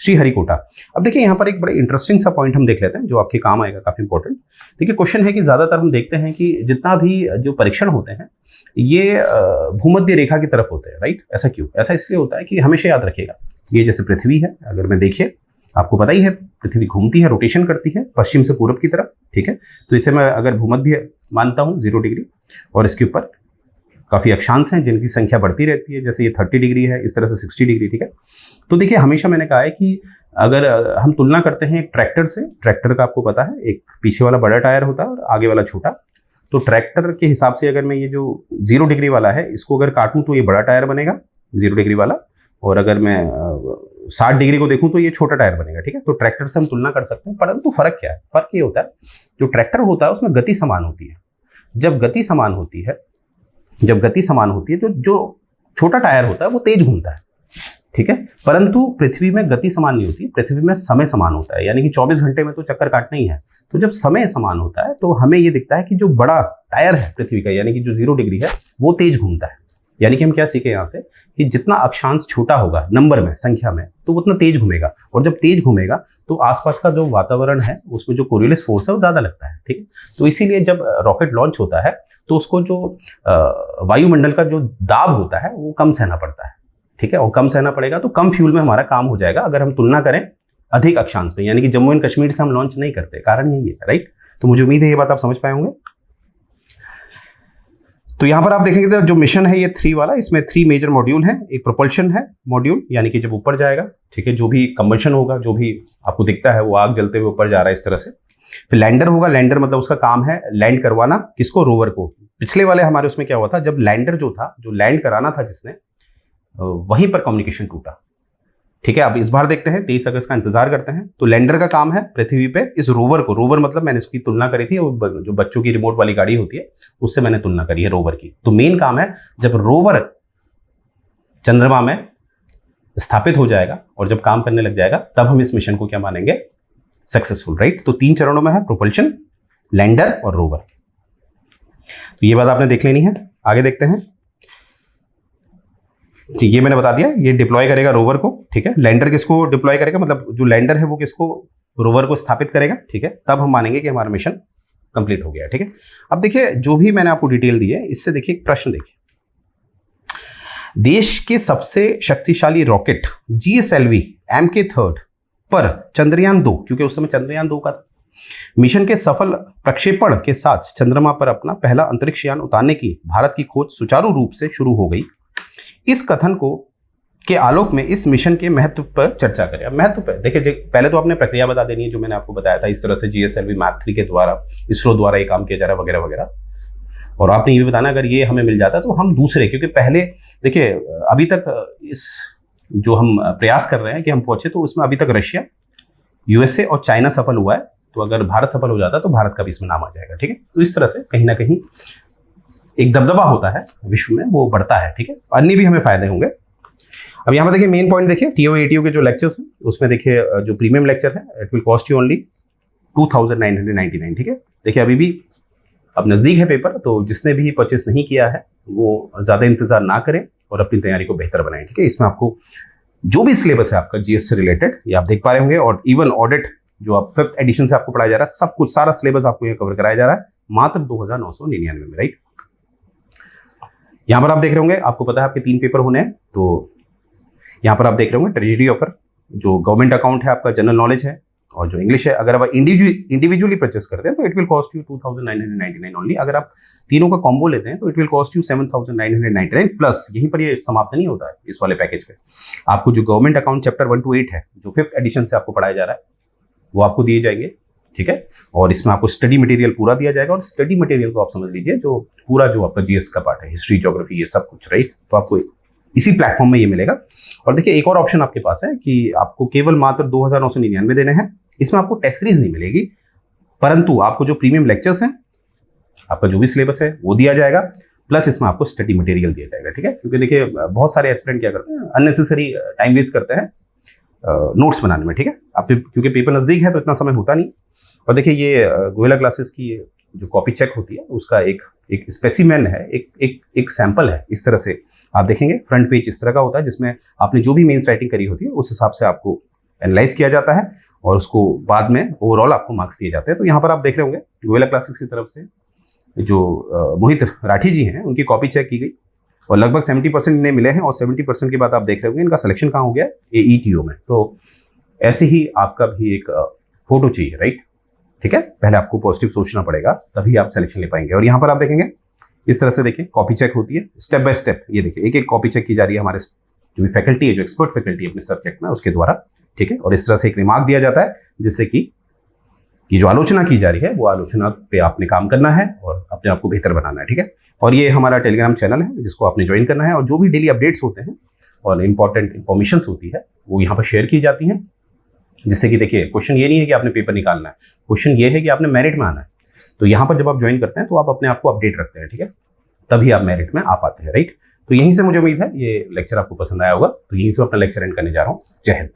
श्रीहरिकोटा। अब देखिए यहाँ पर एक बड़ा इंटरेस्टिंग सा पॉइंट हम देख लेते हैं जो आपके काम आएगा, काफी इंपॉर्टेंट। देखिए क्वेश्चन है कि ज्यादातर हम देखते हैं कि जितना भी जो परीक्षण होते हैं ये भूमध्य रेखा की तरफ होते हैं, राइट। ऐसा क्यों? ऐसा इसलिए होता है कि हमेशा याद रखिएगा, ये जैसे पृथ्वी है, अगर मैं देखिए आपको पता ही है पृथ्वी घूमती है, रोटेशन करती है पश्चिम से पूर्व की तरफ, ठीक है। तो इसे मैं अगर भूमध्य मानता हूँ 0 डिग्री, और इसके ऊपर काफी अक्षांश हैं जिनकी संख्या बढ़ती रहती है, जैसे ये 30 डिग्री है, इस तरह से 60 डिग्री, ठीक है। तो देखिए हमेशा मैंने कहा है कि अगर हम तुलना करते हैं एक ट्रैक्टर से, ट्रैक्टर का आपको पता है एक पीछे वाला बड़ा टायर होता है और आगे वाला छोटा। तो ट्रैक्टर के हिसाब से अगर मैं ये जो 0 डिग्री वाला है इसको अगर काटूं तो ये बड़ा टायर बनेगा 0 डिग्री वाला, और अगर मैं 60 डिग्री को देखूं तो ये छोटा टायर बनेगा, ठीक है। तो ट्रैक्टर से हम तुलना कर सकते हैं, परंतु फर्क क्या है? फर्क ये होता है जो ट्रैक्टर होता है उसमें गति समान होती है। जब गति समान होती है तो जो छोटा टायर होता है वो तेज घूमता है, ठीक है। परंतु पृथ्वी में गति समान नहीं होती, पृथ्वी में समय समान होता है, यानी कि 24 घंटे में तो चक्कर काटना ही है। तो जब समय समान होता है तो हमें ये दिखता है कि जो बड़ा टायर है पृथ्वी का, यानी कि जो 0 डिग्री है, वो तेज घूमता है। यानी कि हम क्या सीखे यहाँ से कि जितना अक्षांश छोटा होगा नंबर में, संख्या में, तो उतना तेज घूमेगा, और जब तेज घूमेगा तो आसपास का जो वातावरण है उसमें जो कोरियोलिस फोर्स है वो ज्यादा लगता है, ठीक है। तो इसीलिए जब रॉकेट लॉन्च होता है तो उसको जो वायुमंडल का जो दाब होता है वो कम सहना पड़ता है, ठीक है। और कम सहना पड़ेगा तो कम फ्यूल में हमारा काम हो जाएगा अगर हम तुलना करें अधिक अक्षांश में, यानी कि जम्मू एंड कश्मीर से हम लॉन्च नहीं करते, कारण यही है, राइट। तो मुझे उम्मीद है ये बात आप समझ पाए होंगे। तो यहां पर आप देखेंगे तो जो मिशन है ये 3 वाला, इसमें 3 मेजर मॉड्यूल हैं। एक प्रोपल्शन है मॉड्यूल, यानी कि जब ऊपर जाएगा, ठीक है, जो भी कंबशन होगा, जो भी आपको दिखता है वो आग जलते हुए ऊपर जा रहा है इस तरह से। फिर लैंडर होगा, लैंडर मतलब उसका काम है लैंड करवाना, किसको? रोवर को। पिछले वाले हमारे उसमें क्या हुआ था, जब लैंडर जो था, जो लैंड कराना था जिसने, वहीं पर कम्युनिकेशन टूटा, ठीक है। अब इस बार देखते हैं, 23 अगस्त का इंतजार करते हैं। तो लैंडर का काम है पृथ्वी पे इस रोवर को, रोवर मतलब मैंने इसकी तुलना करी थी, जो बच्चों की रिमोट वाली गाड़ी होती है उससे मैंने तुलना करी है रोवर की। तो मेन काम है जब रोवर चंद्रमा में स्थापित हो जाएगा और जब काम करने लग जाएगा तब हम इस मिशन को क्या मानेंगे? Successful, right. तो 3 चरणों में है, प्रोपल्शन, लैंडर और रोवर। तो ये बात आपने देख लेनी है। आगे देखते हैं। ये मैंने बता दिया, ये डिप्लॉय करेगा रोवर को, ठीक है। लैंडर किसको डिप्लॉय करेगा, मतलब जो लैंडर है वो किसको? रोवर को स्थापित करेगा, ठीक है। तब हम मानेंगे कि हमारा मिशन कंप्लीट हो गया, ठीक है। अब देखिए जो भी मैंने आपको डिटेल दी है, इससे देखिए एक प्रश्न देखिए, देश के सबसे शक्तिशाली रॉकेट GSLV MK3 पर चंद्रयान 2, क्योंकि उस समय चंद्रयान 2 का था, मिशन के सफल प्रक्षेपण के साथ चंद्रमा पर अपना पहला अंतरिक्ष यान उतारने की भारत की खोज सुचारू रूप से शुरू हो गई। इस कथन को के आलोक में इस मिशन के महत्व पर चर्चा करें। अब महत्व पर देखिए, पहले तो आपने प्रक्रिया बता देनी है जो मैंने आपको बताया था, इस तरह से GSLV Mk 3 के द्वारा, इसरो द्वारा ये काम किया जा रहा है वगैरह वगैरह। और आपने ये भी बताना अगर ये हमें मिल जाता तो हम दूसरे, क्योंकि पहले देखिए अभी तक इस जो हम प्रयास कर रहे हैं कि हम पहुंचे, तो उसमें अभी तक रशिया, USA और चाइना सफल हुआ है। तो अगर भारत सफल हो जाता तो भारत का भी इसमें नाम आ जाएगा, ठीक है। तो इस तरह से कहीं ना कहीं एक दबदबा होता है विश्व में, वो बढ़ता है, ठीक है। अन्य भी हमें फायदे होंगे। अब यहाँ पर देखिए मेन पॉइंट देखिए, TOA ATO के जो लेक्चर्स हैं उसमें देखिए जो प्रीमियम लेक्चर है, it will cost you only 2999, ठीक है। देखिए अभी भी अब नजदीक है पेपर, तो जिसने भी परचेस नहीं किया है वो ज्यादा इंतजार ना करें और अपनी तैयारी को बेहतर बनाएं, ठीक है। इसमें आपको जो भी सिलेबस है आपका GS से रिलेटेड, ये आप देख पा रहे होंगे, और इवन ऑडिट जो आप 5th एडिशन से आपको पढ़ाया जा रहा है, सब कुछ सारा सिलेबस आपको ये कवर कराया जा रहा है मात्र 2999 में, राइट। यहाँ पर आप देख रहे होंगे, आपको पता है आपके 3 पेपर होने हैं। तो यहाँ पर आप देख रहे होंगे ट्रेजरी ऑफर, जो गवर्नमेंट अकाउंट है आपका, जनरल नॉलेज है, और जो इंग्लिश है। अगर आप इंडिविजुअली परचेस करते हैं तो it will cost you 2999 only. अगर आप तीनों का कॉम्बो लेते हैं तो it will cost you 7999 plus. यहीं पर ये समाप्त नहीं होता है इस वाले पैकेज पे, आपको जो गवर्नमेंट अकाउंट चैप्टर 1 to 8 है, जो 5th एडिशन से आपको पढ़ाया जा रहा है, वो आपको दिए जाएंगे, ठीक है। और इसमें आपको स्टडी मटेरियल पूरा दिया जाएगा, और स्टडी मटेरियल को आप समझ लीजिए जो पूरा जो आपका GS का पार्ट है, हिस्ट्री, ज्योग्राफी, ये सब कुछ, राइट। तो आपको इसी प्लेटफॉर्म में ये मिलेगा। और देखिए एक और ऑप्शन आपके पास है कि आपको केवल मात्र 2999 देने हैं। इसमें आपको टेस्ट सीरीज नहीं मिलेगी, परंतु आपको जो प्रीमियम लेक्चर्स हैं, आपका जो भी सिलेबस है वो दिया जाएगा, प्लस इसमें आपको स्टडी मटेरियल दिया जाएगा, ठीक है। क्योंकि देखिए बहुत सारे एस्पिरेंट क्या करते हैं, अननेसेसरी टाइम वेस्ट करते हैं नोट्स बनाने में, ठीक है। आप क्योंकि पेपर नजदीक है तो इतना समय होता नहीं। और देखिए ये गोयला क्लासेस की जो कॉपी चेक होती है उसका एक स्पेसिमेन है, एक सैंपल है। इस तरह से आप देखेंगे फ्रंट पेज इस तरह का होता है, जिसमें आपने जो भी मेंस राइटिंग करी होती है उस हिसाब से आपको एनालाइज किया जाता है और उसको बाद में ओवरऑल आपको मार्क्स दिए जाते हैं। तो यहाँ पर आप देख रहे होंगे गोयला क्लासेस की तरफ से जो मोहित राठी जी हैं उनकी कॉपी चेक की गई और लगभग 70% इन्हें मिले हैं और 70% के बाद आप देख रहे होंगे इनका सिलेक्शन कहाँ हो गया AETO में। तो ऐसे ही आपका भी एक फोटो चाहिए, राइट? ठीक है, पहले आपको पॉजिटिव सोचना पड़ेगा, तभी आप सिलेक्शन ले पाएंगे। और यहाँ पर आप देखेंगे इस तरह से, देखिए कॉपी चेक होती है स्टेप बाय स्टेप। ये देखिए एक एक कॉपी चेक की जा रही है हमारे जो भी फैकल्टी है, जो एक्सपर्ट फैकल्टी है अपने सब्जेक्ट में, उसके द्वारा। ठीक है, और इस तरह से एक रिमार्क दिया जाता है जिससे कि जो आलोचना की जा रही है वो आलोचना पे आपने काम करना है और अपने आप को बेहतर बनाना है। ठीक है, और ये हमारा टेलीग्राम चैनल है जिसको आपने ज्वाइन करना है और जो भी डेली अपडेट्स होते हैं और इंपॉर्टेंट इन्फॉर्मेशन होती है वो यहाँ पर शेयर की जाती हैं, जिससे कि देखिए क्वेश्चन ये नहीं है कि आपने पेपर निकालना है, क्वेश्चन ये है कि आपने मेरिट में आना है। तो यहाँ पर जब आप ज्वाइन करते हैं तो आप अपने आप को अपडेट रखते हैं, ठीक है, तभी आप मेरिट में आ पाते हैं, राइट? तो यहीं से मुझे उम्मीद है ये लेक्चर आपको पसंद आया होगा। तो यहीं से अपना लेक्चर एंड करने जा रहा हूँ। जय हिंद।